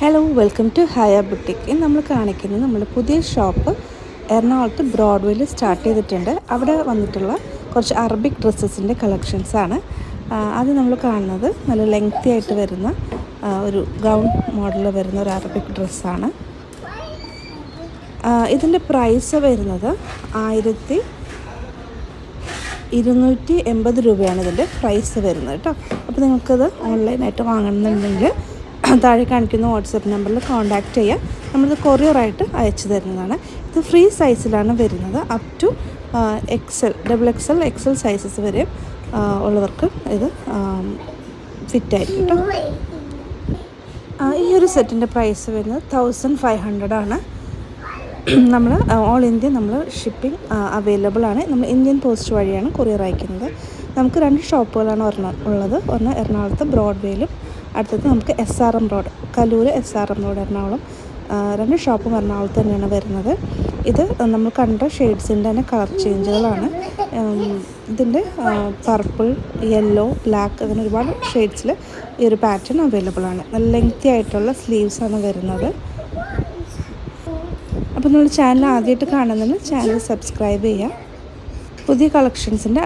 Hello welcome to Haya boutique. ഇന്ന് നമ്മൾ കാണിക്കുന്നത് നമ്മുടെ പുതിയ ഷോപ്പ് എറണാകുളത്ത് ബ്രോഡ്വേയിൽ സ്റ്റാർട്ട് ചെയ്തിട്ടുണ്ട്. അവിടെ വന്നിട്ടുള്ള കുറച്ച് അറബിക് ഡ്രസ്സസിൻ്റെ കളക്ഷൻസാണ്. അത് നമ്മൾ കാണുന്നത് നല്ല ലെങ്തി ആയിട്ട് വരുന്ന ഒരു ഗൗൺ മോഡലിൽ വരുന്ന ഒരു അറബിക് ഡ്രസ്സാണ്. ഇതിൻ്റെ പ്രൈസ് വരുന്നത് 1280 രൂപയാണ് ഇതിൻ്റെ പ്രൈസ് വരുന്നത് കേട്ടോ. അപ്പോൾ നിങ്ങൾക്കത് ഓൺലൈനായിട്ട് വാങ്ങണമെന്നുണ്ടെങ്കിൽ താഴെ കാണിക്കുന്ന വാട്സപ്പ് നമ്പറിൽ കോൺടാക്റ്റ് ചെയ്യുക. നമ്മളിത് കൊറിയറായിട്ട് അയച്ചു തരുന്നതാണ്. ഇത് ഫ്രീ സൈസിലാണ് വരുന്നത്. Up to XL XL sizes വരെ ഉള്ളവർക്ക് ഇത് ഫിറ്റായിരിക്കും കേട്ടോ. ഈ ഒരു സെറ്റിൻ്റെ പ്രൈസ് വരുന്നത് 1500 ആണ്. നമ്മൾ ഓൾ ഇന്ത്യ നമ്മൾ ഷിപ്പിംഗ് അവൈലബിൾ ആണ്. നമ്മൾ ഇന്ത്യൻ പോസ്റ്റ് വഴിയാണ് കൊറിയർ അയക്കുന്നത്. നമുക്ക് 2 ഷോപ്പുകളാണ് ഉള്ളത്. ഒന്ന് എറണാകുളത്ത് ബ്രോഡ്വേയിലും, അടുത്തത് നമുക്ക് SRM road, Kaloor SRM road Ernakulam. 2 ഷോപ്പും എറണാകുളത്ത് തന്നെയാണ് വരുന്നത്. ഇത് നമ്മൾ കണ്ട ഷെയ്ഡ്സിൻ്റെ തന്നെ കളർ ചേഞ്ചുകളാണ്. ഇതിൻ്റെ പർപ്പിൾ, യെല്ലോ, ബ്ലാക്ക് അങ്ങനെ ഒരുപാട് ഷെയ്ഡ്സിൽ ഈ ഒരു പാറ്റേൺ അവൈലബിൾ ആണ്. നല്ല ലെങ്തി ആയിട്ടുള്ള സ്ലീവ്സാണ് വരുന്നത്. അപ്പോൾ നമ്മൾ ചാനൽ ആദ്യമായിട്ട് കാണുന്നതിന് ചാനൽ സബ്സ്ക്രൈബ് ചെയ്യുക. പുതിയ കളക്ഷൻസിൻ്റെ